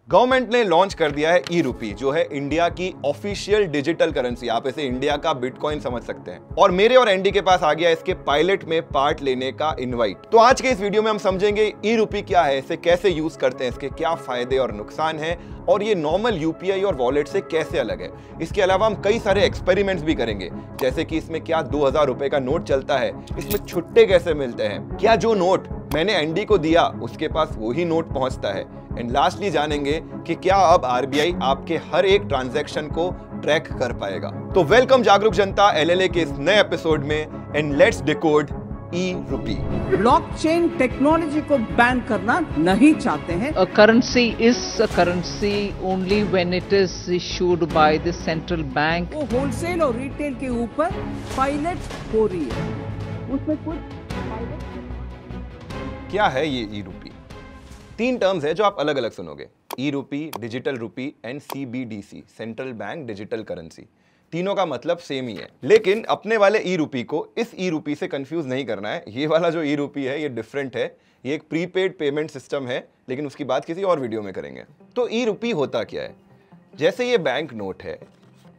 Government ने launch कर दिया है ई रूपी, जो है इंडिया की ऑफिशियल डिजिटल करेंसी। आप इसे इंडिया का बिटकॉइन समझ सकते हैं। और मेरे और एंडी के पास आ गया इसके पायलट में पार्ट लेने का इनवाइट। तो आज के इस वीडियो में हम समझेंगे ई रूपी क्या है, इसे कैसे यूज करते हैं, इसके क्या फायदे और नुकसान हैं, और ये नॉर्मल यूपीआई और वॉलेट से कैसे अलग है। इसके अलावा हम कई सारे एक्सपेरिमेंट्स भी करेंगे, जैसे कि इसमें क्या 2000 रुपए का नोट चलता है, इसमें छुट्टे कैसे मिलते हैं, क्या जो नोट मैंने एंडी को दिया उसके पास वही नोट पहुंचता है, एंड लास्टली जानेंगे कि क्या अब आरबीआई आपके हर एक ट्रांजैक्शन को ट्रैक कर पाएगा। तो वेलकम जागरूक जनता एलएलए के इस नए एपिसोड में, एंड लेट्स डिकोड ई रूपी। ब्लॉकचेन टेक्नोलॉजी को बैन करना नहीं चाहते हैं। A currency is a currency only when it is issued by the central bank. वो होलसेल और रिटेल के ऊपर पायलट हो रही है, उसमें कुछ क्या है ये ई रूपी? 3 टर्म्स है जो आप अलग अलग सुनोगे, ई रूपी, digital rupee and CBDC, central bank digital currency. तीनों का मतलब सेम ही है, लेकिन अपने वाले ई रूपी को इस ई रूपी से कंफ्यूज नहीं करना है। ये वाला जो ई रूपी है ये डिफरेंट है, ये एक प्रीपेड पेमेंट सिस्टम है, लेकिन उसकी बात किसी और वीडियो में करेंगे। तो ई रूपी होता क्या है? जैसे ये बैंक नोट है,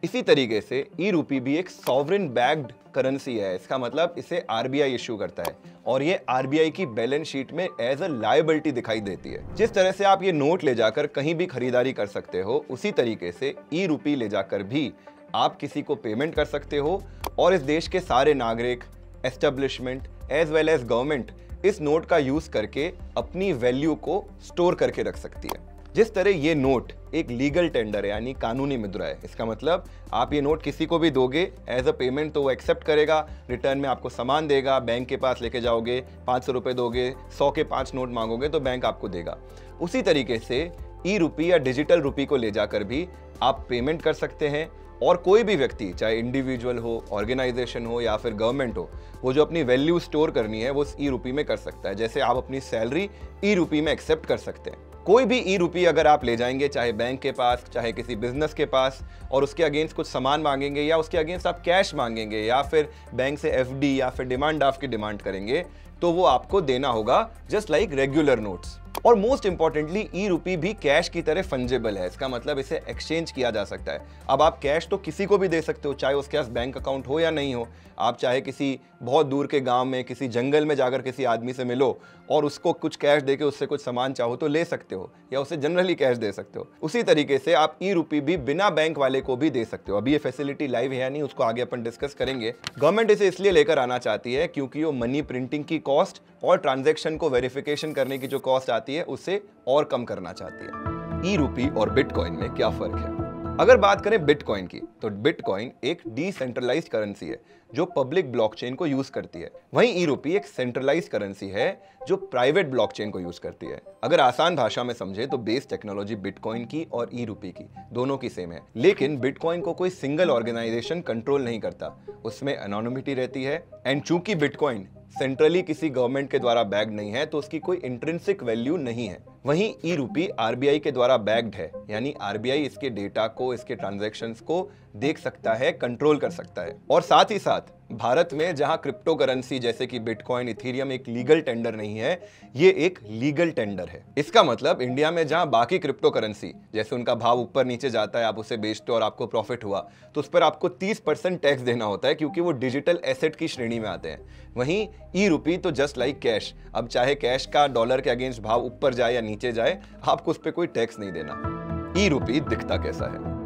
इसी तरीके से ई रूपी भी एक सॉवरेन बैक्ड करेंसी है। इसका मतलब इसे आरबीआई इश्यू करता है और ये आरबीआई की बैलेंस शीट में एज अ लायबिलिटी दिखाई देती है। जिस तरह से आप ये नोट ले जाकर कहीं भी खरीदारी कर सकते हो, उसी तरीके से ई रूपी ले जाकर भी आप किसी को पेमेंट कर सकते हो, और इस देश के सारे नागरिक, establishment as well as government इस नोट का यूज करके अपनी वैल्यू को स्टोर करके रख सकती है। जिस तरह ये नोट एक लीगल टेंडर है, यानी कानूनी मुद्रा है। इसका मतलब आप ये नोट किसी को भी दोगे एज अ पेमेंट तो वो एक्सेप्ट करेगा, रिटर्न में आपको सामान देगा, बैंक के पास लेके जाओगे, 500 रुपये दोगे, 100 के 5 नोट मांगोगे तो बैंक आपको देगा। उसी तरीके से ई रूपी या डिजिटल रूपी को ले जाकर भी आप पेमेंट कर सकते हैं, और कोई भी व्यक्ति, चाहे इंडिविजुअल हो, ऑर्गेनाइजेशन हो या फिर गवर्नमेंट हो, वो जो अपनी वैल्यू स्टोर करनी है वो ई रूपी में कर सकता है। जैसे आप अपनी सैलरी ई रूपी में एक्सेप्ट कर सकते हैं। कोई भी ई रूपी अगर आप ले जाएंगे, चाहे बैंक के पास, चाहे किसी बिजनेस के पास, और उसके अगेंस्ट कुछ सामान मांगेंगे या उसके अगेंस्ट आप कैश मांगेंगे या फिर बैंक से एफडी या फिर डिमांड ड्राफ्ट की डिमांड करेंगे, तो वो आपको देना होगा जस्ट लाइक रेगुलर नोट्स। और मोस्ट इंपॉर्टेंटली ई रूपी भी कैश की तरह फंजेबल है। इसका मतलब इसे एक्सचेंज किया जा सकता है। अब आप कैश तो किसी को भी दे सकते हो, चाहे उसके पास बैंक अकाउंट हो या नहीं हो। आप चाहे किसी बहुत दूर के गांव में, किसी जंगल में जाकर किसी आदमी से मिलो और उसको कुछ कैश देके उससे कुछ सामान चाहो तो ले सकते हो, या उसे जनरली कैश दे सकते हो। उसी तरीके से आप ई रूपी भी बिना बैंक वाले को भी दे सकते हो। अभी ये फैसिलिटी लाइव है या नहीं उसको आगे अपन डिस्कस करेंगे। गवर्नमेंट इसे इसलिए लेकर आना चाहती है क्योंकि वो मनी प्रिंटिंग की कॉस्ट और ट्रांजैक्शन को वेरिफिकेशन करने की जो कॉस्ट आती है उसे और कम करना चाहती है। ई रूपी और बिटकॉइन में क्या फर्क है? अगर बात करें बिटकॉइन की, तो बिटकॉइन एक डिसेंट्रलाइज्ड करेंसी है जो पब्लिक ब्लॉकचेन को यूज करती है। वहीं ई रूपी एक सेंट्रलाइज्ड करेंसी है जो प्राइवेट ब्लॉकचेन को यूज करती है। अगर आसान भाषा में समझे तो बेस टेक्नोलॉजी बिटकॉइन की और ई रूपी की दोनों की सेम है, लेकिन बिटकॉइन को कोई सिंगल ऑर्गेनाइजेशन कंट्रोल नहीं करता, उसमें एनोनिमिटी रहती है। एंड चूंकि बिटकॉइन सेंट्रली किसी गवर्नमेंट के द्वारा बैग्ड नहीं है, तो उसकी कोई इंट्रिंसिक वैल्यू नहीं है। वहीं ई रूपी आरबीआई के द्वारा बैग्ड है, यानी आरबीआई इसके डेटा को, इसके ट्रांजैक्शंस को देख सकता है, कंट्रोल कर सकता है। और साथ ही साथ भारत में जहां क्रिप्टो करेंसी जैसे कि बिटकॉइन, इथेरियम एक लीगल टेंडर नहीं है, ये एक लीगल टेंडर है। इसका मतलब इंडिया में जहां बाकी क्रिप्टो करेंसी जैसे उनका भाव ऊपर नीचे जाता है, आप उसे बेचते हो और आपको प्रॉफिट हुआ तो उस पर आपको 30% टैक्स देना होता है, क्योंकि वो डिजिटल एसेट की श्रेणी में आते हैं। वहीं ई रूपी तो जस्ट लाइक कैश, अब चाहे कैश का डॉलर के अगेंस्ट भाव ऊपर जाए या नीचे जाए, आपको उस पर कोई टैक्स नहीं देना। ई रूपी दिखता कैसा है?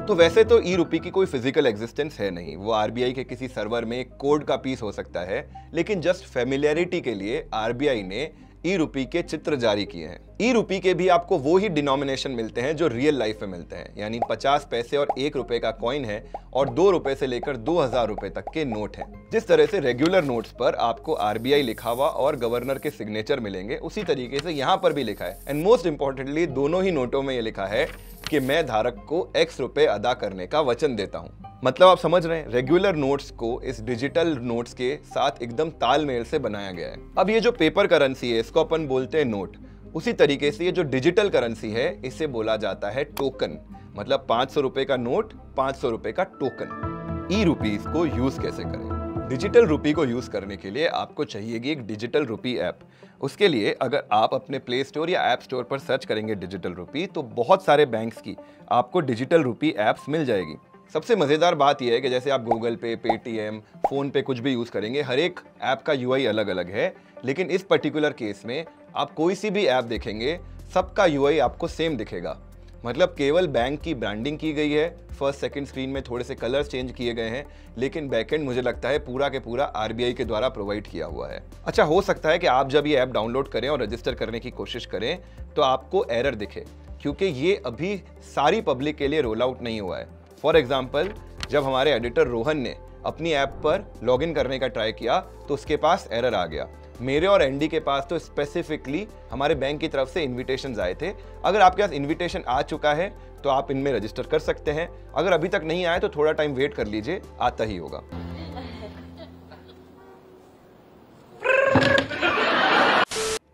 तो वैसे तो ई रूपी की कोई फिजिकल एग्जिस्टेंस है नहीं, वो आरबीआई के किसी सर्वर में एक कोड का पीस हो सकता है, लेकिन जस्ट फेमिलियरिटी के लिए आरबीआई ने ई रूपी के चित्र जारी किए हैं। ई रूपी के भी आपको वो ही डिनोमिनेशन मिलते हैं जो रियल लाइफ में मिलते हैं, यानी 50 पैसे और 1 रुपए का कॉइन है, और 2 रुपए से लेकर 2000 रुपए तक के नोट हैं। जिस तरह से रेगुलर नोट्स पर आपको आरबीआई लिखा हुआ और गवर्नर के सिग्नेचर मिलेंगे, उसी तरीके से यहाँ पर भी लिखा है। एंड मोस्ट इंपॉर्टेंटली दोनों ही नोटों में ये लिखा है कि मैं धारक को X रुपए अदा करने का वचन देता हूँ। मतलब आप समझ रहे हैं, रेगुलर नोट्स को इस डिजिटल नोट्स के साथ एकदम तालमेल से बनाया गया है। अब ये जो पेपर करेंसी है इसको अपन बोलते हैं नोट, उसी तरीके से ये जो डिजिटल करेंसी है इसे बोला जाता है टोकन। मतलब 500 रुपए का नोट, 500 रुपए का टोकन। ई रूपीज को यूज कैसे करें? डिजिटल रुपी को यूज करने के लिए आपको चाहिएगी एक डिजिटल रुपी ऐप। उसके लिए अगर आप अपने प्ले स्टोर या ऐप स्टोर पर सर्च करेंगे डिजिटल रुपी, तो बहुत सारे बैंक्स की आपको डिजिटल रुपी ऐप्स मिल जाएगी। सबसे मजेदार बात यह है कि जैसे आप गूगल पे, पेटीएम, फोन पे कुछ भी यूज करेंगे, हर एक ऐप का यूआई अलग अलग है, लेकिन इस पर्टिकुलर केस में आप कोई सी भी ऐप देखेंगे, सबका यूआई आपको सेम दिखेगा। मतलब केवल बैंक की ब्रांडिंग की गई है, फर्स्ट सेकंड स्क्रीन में थोड़े से कलर्स चेंज किए गए हैं, लेकिन बैकएंड मुझे लगता है पूरा के पूरा आरबीआई के द्वारा प्रोवाइड किया हुआ है। अच्छा, हो सकता है कि आप जब ये ऐप डाउनलोड करें और रजिस्टर करने की कोशिश करें तो आपको एरर दिखे, क्योंकि ये अभी सारी पब्लिक के लिए रोल आउट नहीं हुआ है। फॉर एग्जाम्पल, जब हमारे एडिटर रोहन ने अपनी ऐप पर लॉगिन करने का ट्राई किया तो उसके पास एरर आ गया। मेरे और एंडी के पास तो स्पेसिफिकली हमारे बैंक की तरफ से इन्विटेशंस आए थे। अगर आपके पास इन्विटेशन आ चुका है तो आप इनमें रजिस्टर कर सकते हैं, अगर अभी तक नहीं आया तो थोड़ा टाइम वेट कर लीजिए, आता ही होगा।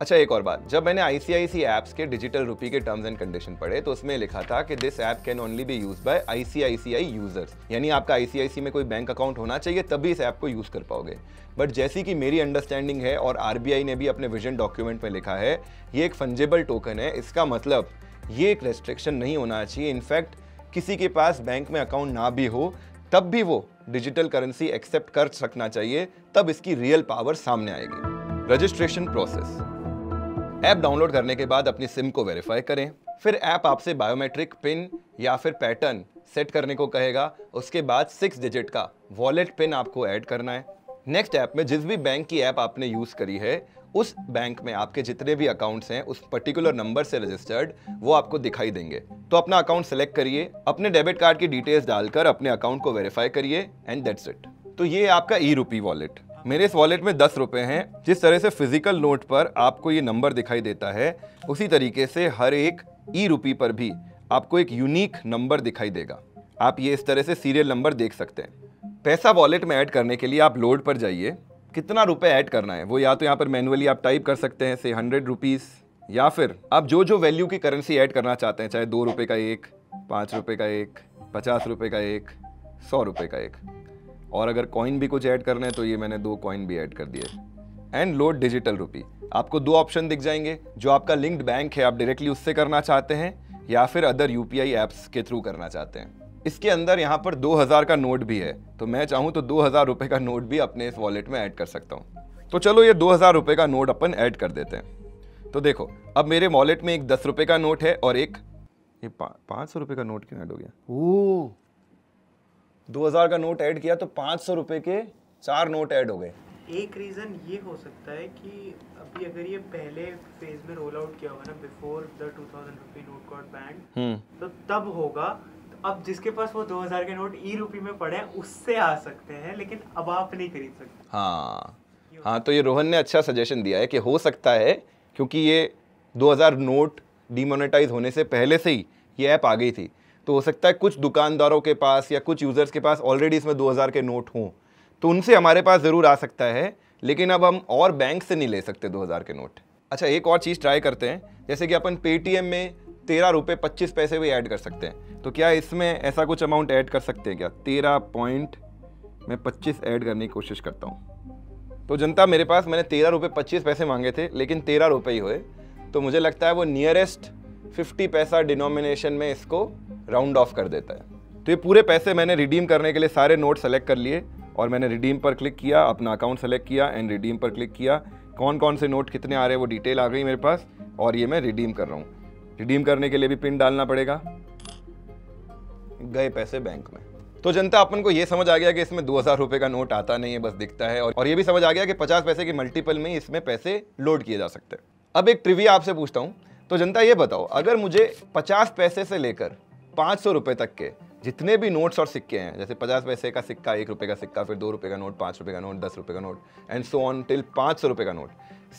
अच्छा, एक और बात, जब मैंने ICICI ऐप्स के डिजिटल रुपी के टर्म्स एंड कंडीशन पढ़े तो उसमें लिखा था कि this app can only be used by ICICI users, यानी आपका ICICI में कोई बैंक अकाउंट होना चाहिए तभी इस ऐप को यूज कर पाओगे। बट जैसी कि मेरी अंडरस्टैंडिंग है और आरबीआई ने भी अपने विजन डॉक्यूमेंट में लिखा है, ये एक फंजेबल टोकन है। इसका मतलब ये एक रेस्ट्रिक्शन नहीं होना चाहिए। इनफैक्ट किसी के पास बैंक में अकाउंट ना भी हो तब भी वो डिजिटल करेंसी एक्सेप्ट कर सकना चाहिए, तब इसकी रियल पावर सामने आएगी। रजिस्ट्रेशन प्रोसेस, ऐप डाउनलोड करने के बाद अपनी सिम को वेरीफाई करें, फिर ऐप आपसे बायोमेट्रिक पिन या फिर पैटर्न सेट करने को कहेगा। उसके बाद 6 डिजिट का वॉलेट पिन आपको ऐड करना है। नेक्स्ट ऐप में जिस भी बैंक की ऐप आपने यूज करी है, उस बैंक में आपके जितने भी अकाउंट्स हैं उस पर्टिकुलर नंबर से रजिस्टर्ड, वो आपको दिखाई देंगे। तो अपना अकाउंट सेलेक्ट करिए, अपने डेबिट कार्ड की डिटेल्स डालकर अपने अकाउंट को वेरीफाई करिए एंड दैट्स इट। तो ये आपका ई रुपी वॉलेट। मेरे इस वॉलेट में 10 रुपए हैं। जिस तरह से फिजिकल नोट पर आपको ये नंबर दिखाई देता है, उसी तरीके से हर एक ई रुपी पर भी आपको एक यूनिक नंबर दिखाई देगा। आप ये इस तरह से सीरियल नंबर देख सकते हैं। पैसा वॉलेट में ऐड करने के लिए आप लोड पर जाइए, कितना रुपए ऐड करना है वो या तो यहाँ पर मैनुअली आप टाइप कर सकते हैं, से 100 रुपीज़, या फिर आप जो वैल्यू की करेंसी ऐड करना चाहते हैं, चाहे 2 रुपये का एक, 5 रुपये का एक, 50 रुपये का एक, 100 रुपये का एक, और अगर कॉइन भी कुछ ऐड करना है तो ये मैंने 2 कॉइन भी ऐड कर दिए। And load digital rupee. आपको 2 ऑप्शन दिख जाएंगे, जो आपका लिंक्ड बैंक है आप डायरेक्टली उससे करना चाहते हैं या फिर अदर यूपीआई ऐप्स के थ्रू करना चाहते हैं। इसके अंदर यहाँ पर 2000 का नोट भी है, तो मैं चाहूँ तो 2000 रुपये का नोट भी अपने इस वॉलेट में ऐड कर सकता हूँ। तो चलो ये 2000 रुपये का नोट अपन ऐड कर देते हैं। तो देखो, अब मेरे वॉलेट में एक 10 रुपये का नोट है और एक ये 500 रुपये का नोट क्यों ऐड हो गया? ओह, 2000 का नोट ऐड किया तो 500 रुपये के 4 नोट ऐड हो गए। एक रीजन ये हो सकता है कि अभी अगर ये पहले फेज में रोल आउट किया होगा ना, before the 2000 rupee note got banned, तो तब होगा। तो अब जिसके पास वो 2000 के नोट ई रुपी में पड़े हैं उससे आ सकते हैं, लेकिन अब आप नहीं खरीद सकते। हाँ, तो ये रोहन ने अच्छा सजेशन दिया है कि हो सकता है क्योंकि ये 2000 नोट डिमोनेटाइज होने से पहले से ही ये ऐप आ गई थी, तो हो सकता है कुछ दुकानदारों के पास या कुछ यूजर्स के पास ऑलरेडी इसमें 2000 के नोट हों, तो उनसे हमारे पास ज़रूर आ सकता है, लेकिन अब हम और बैंक से नहीं ले सकते 2000 के नोट। अच्छा, एक और चीज़ ट्राई करते हैं, जैसे कि अपन पेटीएम में 13 रुपये 25 पैसे भी ऐड कर सकते हैं, तो क्या इसमें ऐसा कुछ अमाउंट ऐड कर सकते हैं क्या? 13 पॉइंट मैं 25 ऐड करने की कोशिश करता हूँ। तो जनता, मेरे पास मैंने 13 रुपये 25 पैसे मांगे थे, लेकिन 13 रुपये ही हुए, तो मुझे लगता है वो नियरेस्ट 50 पैसा डिनोमिनेशन में इसको राउंड ऑफ कर देता है। तो ये पूरे पैसे मैंने रिडीम करने के लिए सारे नोट सेलेक्ट कर लिए और मैंने रिडीम पर क्लिक किया, अपना अकाउंट सेलेक्ट किया एंड रिडीम पर क्लिक किया। कौन कौन से नोट कितने आ रहे हैं वो डिटेल आ गई मेरे पास, और ये मैं रिडीम कर रहा हूँ। रिडीम करने के लिए भी पिन डालना पड़ेगा। गए पैसे बैंक में। तो जनता, अपन को ये समझ आ गया कि इसमें 2000 रुपये का नोट आता नहीं है, बस दिखता है, और ये भी समझ आ गया कि 50 पैसे के मल्टीपल में इसमें पैसे लोड किए जा सकते हैं। अब एक ट्रिविया आपसे पूछता हूँ, तो जनता ये बताओ, अगर मुझे 50 पैसे से लेकर 500 रुपये तक के जितने भी नोट्स और सिक्के हैं, जैसे 50 पैसे का सिक्का, 1 रुपये का सिक्का, फिर 2 रुपये का नोट, 5 रुपये का नोट, 10 रुपये का note and so on till 500 रुपये का नोट,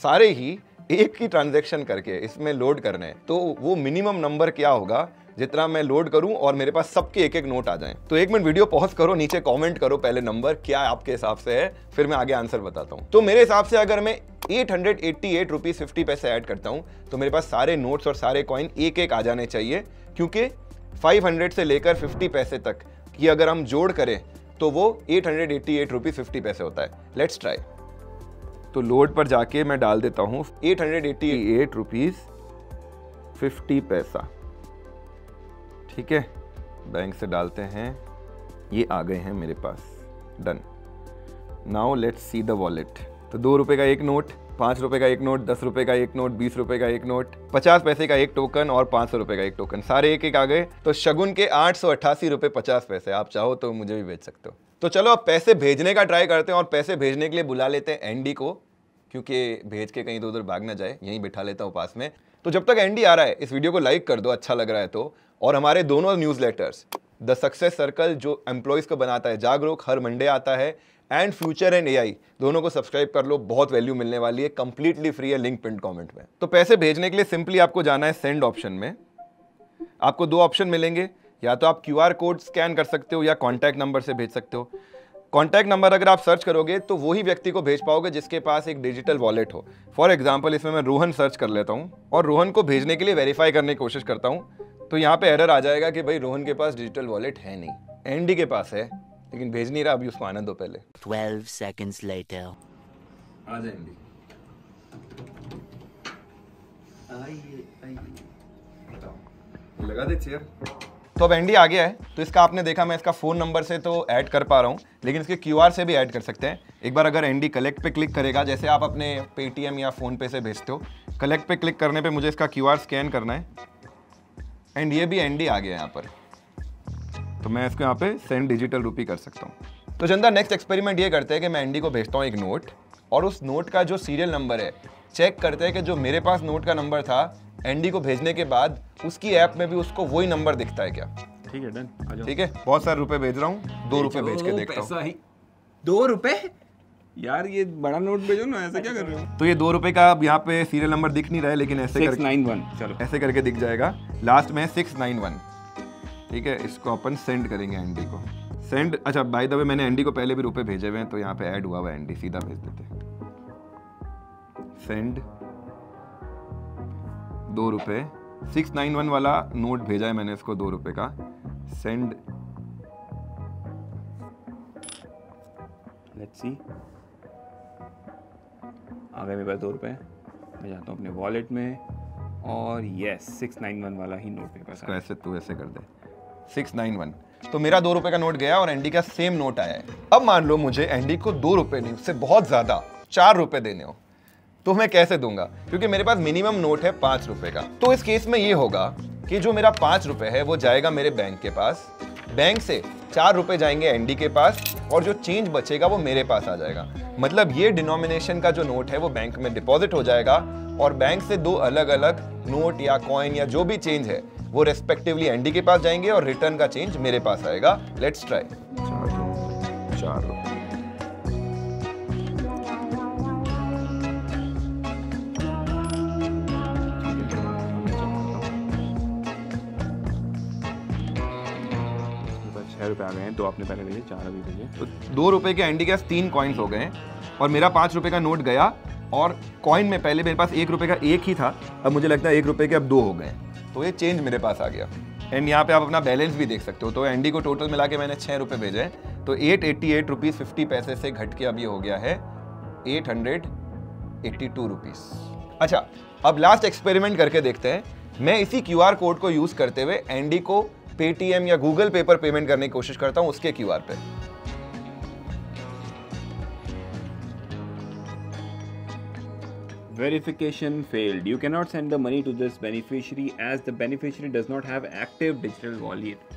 सारे ही एक ही ट्रांजैक्शन करके इसमें लोड करने हैं, तो वो मिनिमम नंबर क्या होगा जितना मैं लोड करूं और मेरे पास सबके एक एक नोट आ जाएं? तो 1 मिनट वीडियो पॉज करो, नीचे कमेंट करो पहले नंबर क्या आपके हिसाब से है, फिर मैं आगे आंसर बताता हूं। तो मेरे हिसाब से अगर मैं 888 रुपीज 50 पैसे ऐड करता हूं तो मेरे पास सारे नोट्स और सारे कॉइन एक एक आ जाने चाहिए, क्योंकि 500 से लेकर 50 पैसे तक की अगर हम जोड़ करें तो वो 888 रुपीज 50 पैसे होता है। Let's try. तो लोड पर जाके मैं डाल देता हूँ 888 रुपीज 50 पैसा, ठीक है। बैंक से डालते हैं, ये आ गए हैं मेरे पास, done. Now let's see the wallet. तो 2 रुपए का एक नोट, 5 रुपए का एक नोट, 10 रुपए का एक नोट, 20 रुपए का एक नोट, 50 पैसे का एक टोकन और 500 रुपए का एक टोकन, सारे एक एक आ गए। तो शगुन के 888 रुपए 50 पैसे। आप चाहो तो मुझे भी भेज सकते हो। तो चलो अब पैसे भेजने का ट्राई करते हैं और पैसे भेजने के लिए बुला लेते हैं एंडी को, क्योंकि भेज के कहीं उधर भाग ना जाए, यहीं बिठा लेता हूँ पास में। तो जब तक एंडी आ रहा है, इस वीडियो को लाइक कर दो अच्छा लग रहा है तो, और हमारे दोनों न्यूज़लेटर्स द सक्सेस सर्कल जो एम्प्लॉयज़ को बनाता है, जागरूक हर मंडे आता है, एंड फ्यूचर एंड एआई, दोनों को सब्सक्राइब कर लो, बहुत वैल्यू मिलने वाली है, कंप्लीटली फ्री है, लिंक पिन कमेंट में। तो पैसे भेजने के लिए सिंपली आपको जाना है सेंड ऑप्शन में। आपको 2 ऑप्शन मिलेंगे, या तो आप QR कोड स्कैन कर सकते हो या कॉन्टैक्ट नंबर से भेज सकते हो। कॉन्टैक्ट नंबर अगर आप सर्च करोगे तो वही व्यक्ति को भेज पाओगे जिसके पास एक डिजिटल वॉलेट हो। फॉर एग्जाम्पल इसमें मैं रोहन सर्च कर लेता हूँ और रोहन को भेजने के लिए वेरीफाई करने की कोशिश करता हूँ। तो यहाँ पे एरर आ जाएगा कि भाई रोहन के पास डिजिटल वॉलेट है नहीं, एंडी के पास है लेकिन भेज नहीं रहा, अभी उसको आने दो पहले। 12 seconds later. आ जाए एंडी। लगा दे चेयर। तो अब एंडी आ गया है। तो इसका आपने देखा, मैं इसका फ़ोन नंबर से तो ऐड कर पा रहा हूँ, लेकिन इसके QR से भी ऐड कर सकते हैं। एक बार अगर एंडी कलेक्ट पे क्लिक करेगा, जैसे आप अपने पेटीएम या फ़ोन पे से भेजते हो, कलेक्ट पे क्लिक करने पे मुझे इसका QR स्कैन करना है, एंड ये भी एंडी आ गया यहाँ पर। तो मैं इसको यहाँ पे सेंड डिजिटल रुपी कर सकता हूँ। तो चंदा नेक्स्ट एक्सपेरिमेंट ये करते हैं कि मैं एंडी को भेजता हूँ एक नोट, और उस नोट का जो सीरियल नंबर है चेक करते हैं कि जो मेरे पास नोट का नंबर था, एंडी को भेजने के बाद उसकी ऐप में भी उसको वही नंबर दिखता है क्या। ठीक है, डन, आ जाओ। ठीक है, बहुत सारे रुपए भेज रहा हूँ, 2 रुपए भेज के देखता हूँ। 2 रुपए यार, ये बड़ा नोट भेजो ना, ऐसा क्या कर रहे हो। तो ये 2 रुपए का अब यहाँ पे सीरियल नंबर दिख नहीं रहा है, लेकिन ऐसे 691, चलो ऐसे करके दिख जाएगा। लास्ट में 691, ठीक है। इसको अपन सेंड करेंगे एंडी को, सेंड। अच्छा बाय द वे, मैंने एंडी को पहले भी रुपए भेजे हुए हैं, तो यहाँ पे ऐड हुआ हुआ है एंडी, सीधा भेज देते हैं। सेंड 2 रुपए, 691 वाला नोट भेजा है मैंने इसको 2 रुपए का, सेंड। लेट्स सी, आ गए मेरे पास 2 रुपए। मैं जाता हूँ अपने वॉलेट में, और यस 691 वाला ही नोट मेरे पास इसको ऐसे तू ऐसे कर दे, 691। तो मेरा 2 रुपए का नोट गया और एंडी का सेम नोट आया है। अब मान लो मुझे एंडी को 2 रुपए नहीं, उससे बहुत ज्यादा 4 रुपए देने हो, तो मैं कैसे दूंगा, क्योंकि मेरे पास मिनिमम नोट है 5 रुपए का। तो इस केस में ये होगा कि जो मेरा 5 रुपए है वो जाएगा मेरे बैंक के पास, बैंक से 4 रुपए जाएंगे एंडी के पास, और जो चेंज बचेगा वो मेरे पास आ जाएगा। मतलब ये डिनोमिनेशन का जो नोट है वो बैंक में डिपॉजिट हो जाएगा, और बैंक से 2 अलग अलग नोट या कॉइन या जो भी चेंज है वो रेस्पेक्टिवली एंडी के पास जाएंगे, और रिटर्न का चेंज मेरे पास आएगा। Let's try. 4 रुपए। रुपए आ गए हैं, 2 आपने पहले भेजे, 4 अभी भेजे। तो 2 रुपए के एंडी के पास 3 कॉइन्स हो गए हैं, और मेरा 5 रुपए का नोट गया, और कॉइन में पहले मेरे पास 1 रुपए का 1 ही था, अब मुझे लगता है 1 रुपए के अब 2 हो गए, तो ये चेंज मेरे पास आ गया। एंड यहाँ पे आप अपना बैलेंस भी देख सकते हो। तो एंडी को टोटल मिला के मैंने 6 रुपए भेजे हैं, तो 888 रुपीज़ 50 पैसे से घट के अब ये हो गया है 882 रुपीज़। अच्छा, अब लास्ट एक्सपेरिमेंट करके देखते हैं। मैं इसी QR कोड को यूज़ करते हुए एंडी को पेटीएम या गूगल पे पर पेमेंट करने की कोशिश करता हूं उसके QR पे। Verification failed. You cannot send the money to this beneficiary as the beneficiary does not have active digital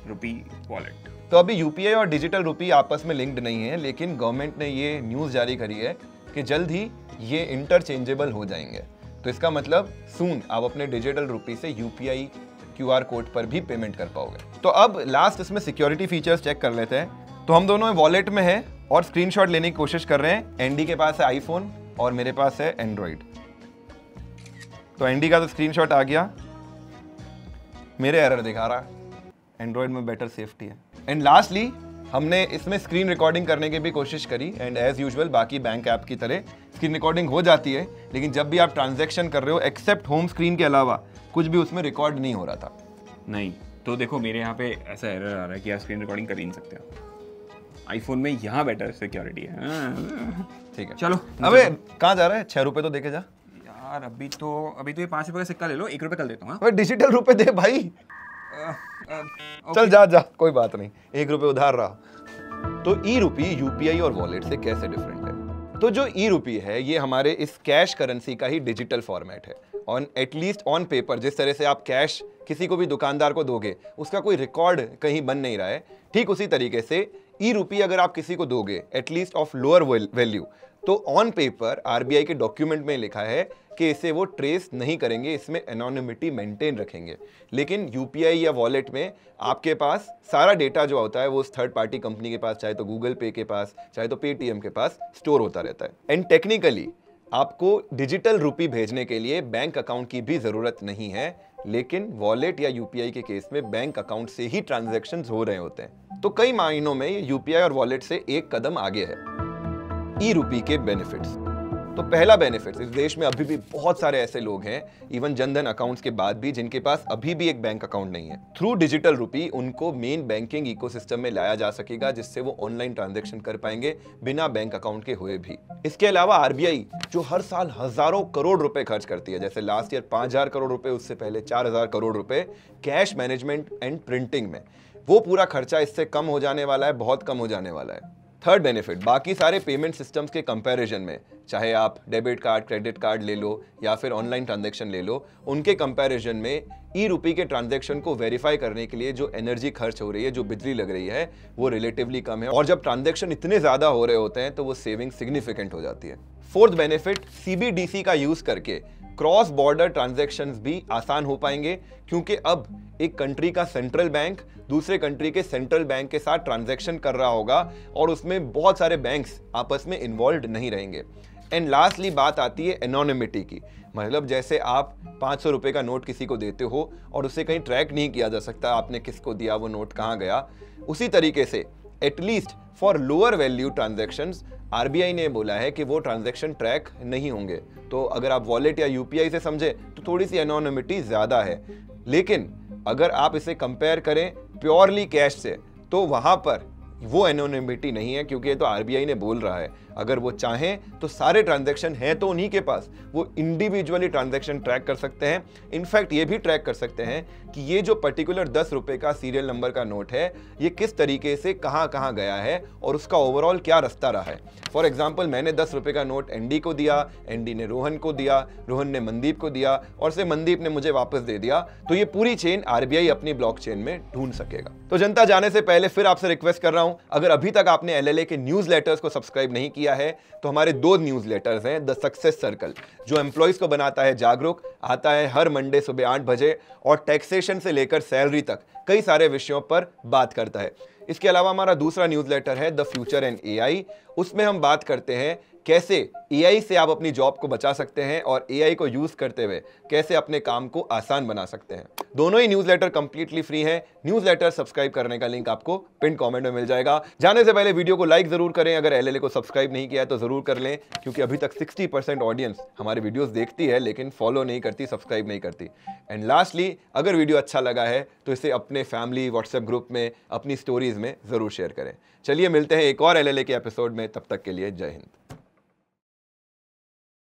rupee wallet. तो अभी UPI और डिजिटल रुपी आपस में लिंक्ड नहीं है, लेकिन गवर्नमेंट ने ये न्यूज़ जारी करी है कि जल्द ही ये इंटरचेंजेबल हो जाएंगे। तो इसका मतलब सून आप अपने डिजिटल रुपी से UPI QR कोड पर भी पेमेंट कर पाओगे। तो अब लास्ट इसमें सिक्योरिटी फीचर्स चेक कर लेते हैं। तो हम दोनों वॉलेट में हैं और स्क्रीनशॉट लेने की कोशिश कर रहे हैं। एंडी के पास है आईफोन और मेरे पास है एंड्रॉइड। तो एंडी का तो स्क्रीनशॉट आ गया, मेरे एरर दिखा रहा है, एंड्रॉइड में बेटर सेफ्टी है। एंड लास्टली हमने इसमें स्क्रीन रिकॉर्डिंग करने की भी कोशिश करी, एंड एज यूजुअल बाकी बैंक ऐप की तरह स्क्रीन रिकॉर्डिंग हो जाती है, लेकिन जब भी आप ट्रांजैक्शन कर रहे हो एक्सेप्ट होम स्क्रीन के अलावा कुछ भी उसमें रिकॉर्ड नहीं हो रहा था। नहीं, तो देखो मेरे यहाँ पे ऐसा एरर आ रहा है कि आप स्क्रीन रिकॉर्डिंग कर ही नहीं सकते। आईफोन में यहाँ बेटर सिक्योरिटी है। ठीक है चलो अबे कहाँ जा रहा है? 6 रुपए तो देके जा यार। अभी तो ये 5 रुपए का सिक्का ले लो, 1 रुपए कल देता हूँ। अबे डिजिटल रुपए दे भाई। चल जा जा, कोई बात नहीं, 1 रुपए उधार रहा। तो ई रूपी यूपीआई और वॉलेट से कैसे डिफरेंट है? तो जो ई रूपी है ये हमारे इस कैश करेंसी का ही डिजिटल फॉर्मेट है। ऑन एटलीस्ट ऑन पेपर जिस तरह से आप कैश किसी को भी दुकानदार को दोगे उसका कोई रिकॉर्ड कहीं बन नहीं रहा है, ठीक उसी तरीके से ई रूपी अगर आप किसी को दोगे एटलीस्ट ऑफ लोअर वैल्यू, तो ऑन पेपर आरबीआई के डॉक्यूमेंट में लिखा है कि इसे वो ट्रेस नहीं करेंगे, इसमें एनोनिमिटी मेंटेन रखेंगे। लेकिन यूपीआई या वॉलेट में आपके पास सारा डेटा जो होता है वो उस थर्ड पार्टी कंपनी के पास, चाहे तो गूगल पे के पास, चाहे तो पेटीएम के पास स्टोर होता रहता है। एंड टेक्निकली आपको डिजिटल रुपी भेजने के लिए बैंक अकाउंट की भी जरूरत नहीं है, लेकिन वॉलेट या यूपीआई के केस में बैंक अकाउंट से ही ट्रांजैक्शंस हो रहे होते हैं। तो कई मायनों में ये यूपीआई और वॉलेट से एक कदम आगे है। ई रूपी के बेनिफिट्स। तो पहला बेनिफिट, इस देश में अभी भी बहुत सारे ऐसे लोग हैं इवन जनधन अकाउंट्स के बाद भी जिनके पास अभी भी एक बैंक अकाउंट नहीं है। थ्रू डिजिटल रुपी उनको मेन बैंकिंग इकोसिस्टम में लाया जा सकेगा जिससे वो ऑनलाइन ट्रांजैक्शन कर पाएंगे बिना बैंक अकाउंट के हुए भी। इसके अलावा आरबीआई जो हर साल हजारों करोड़ रुपए खर्च करती है, जैसे लास्ट ईयर 5000 करोड़ रुपए, उससे पहले 4000 करोड़ रुपए कैश मैनेजमेंट एंड प्रिंटिंग में, वो पूरा खर्चा इससे कम हो जाने वाला है, बहुत कम हो जाने वाला है। थर्ड बेनिफिट, बाकी सारे पेमेंट सिस्टम्स के कंपैरिजन में, चाहे आप डेबिट कार्ड, क्रेडिट कार्ड ले लो या फिर ऑनलाइन ट्रांजैक्शन ले लो, उनके कंपैरिजन में ई रूपी के ट्रांजैक्शन को वेरीफाई करने के लिए जो एनर्जी खर्च हो रही है, जो बिजली लग रही है, वो रिलेटिवली कम है। और जब ट्रांजैक्शन इतने ज्यादा हो रहे होते हैं तो वो सेविंग सिग्निफिकेंट हो जाती है। फोर्थ बेनिफिट, सीबीडीसी का यूज करके क्रॉस बॉर्डर ट्रांजैक्शंस भी आसान हो पाएंगे, क्योंकि अब एक कंट्री का सेंट्रल बैंक दूसरे कंट्री के सेंट्रल बैंक के साथ ट्रांजैक्शन कर रहा होगा और उसमें बहुत सारे बैंक्स आपस में इन्वॉल्व नहीं रहेंगे। एंड लास्टली बात आती है एनोनिमिटी की। मतलब जैसे आप 500 रुपए का नोट किसी को देते हो और उसे कहीं ट्रैक नहीं किया जा सकता आपने किसको दिया, वो नोट कहाँ गया, उसी तरीके से at least for lower value transactions RBI ने बोला है कि वो ट्रांजैक्शन ट्रैक नहीं होंगे। तो अगर आप वॉलेट या यूपीआई से समझे तो थोड़ी सी एनोनिमिटी ज्यादा है, लेकिन अगर आप इसे कंपेयर करें प्योरली कैश से तो वहां पर वो एनोनिमिटी नहीं है, क्योंकि ये तो आरबीआई ने बोल रहा है अगर वो चाहें तो सारे ट्रांजैक्शन है तो उन्हीं के पास, वो इंडिविजुअली ट्रांजैक्शन ट्रैक कर सकते हैं। इनफैक्ट ये भी ट्रैक कर सकते हैं कि ये जो पर्टिकुलर 10 रुपए का सीरियल नंबर का नोट है ये किस तरीके से कहाँ कहाँ गया है और उसका ओवरऑल क्या रास्ता रहा है। फॉर एग्जाम्पल, मैंने 10 रुपए का नोट एनडी को दिया, एनडी ने रोहन को दिया, रोहन ने मनदीप को दिया और से मनदीप ने मुझे वापस दे दिया। तो ये पूरी चेन आरबीआई अपनी ब्लॉकचेन में ढूंढ सकेगा। तो जनता, जाने से पहले फिर आपसे रिक्वेस्ट कर रहा हूं, अगर अभी तक आपने एलएलए के न्यूज़लेटर्स को सब्सक्राइब नहीं किया है तो हमारे 2 न्यूज़लेटर्स हैं। द सक्सेस सर्कल जो एम्प्लॉइज को बनाता है जागरूक, आता है हर मंडे सुबह 8 बजे और टैक्सेशन से लेकर सैलरी तक कई सारे विषयों पर बात करता है। इसके अलावा हमारा दूसरा न्यूज़लेटर है द फ्यूचर एंड एआई। उसमें हम बात करते हैं कैसे एआई से आप अपनी जॉब को बचा सकते हैं और एआई को यूज करते हुए कैसे अपने काम को आसान बना सकते हैं। दोनों ही न्यूज़लेटर कंप्लीटली फ्री है। न्यूज़लेटर सब्सक्राइब करने का लिंक आपको पिन कमेंट में मिल जाएगा। जाने से पहले वीडियो को लाइक जरूर करें, अगर एलएलए को सब्सक्राइब नहीं किया है तो जरूर कर लें, क्योंकि अभी तक 60% ऑडियंस हमारे वीडियोस देखती है लेकिन फॉलो नहीं करती, सब्सक्राइब नहीं करती। एंड लास्टली, अगर वीडियो अच्छा लगा है तो इसे अपने फैमिली व्हाट्सएप ग्रुप में, अपनी स्टोरीज में जरूर शेयर करें। चलिए मिलते हैं एक और एलएलए के एपिसोड में, तब तक के लिए जय हिंद।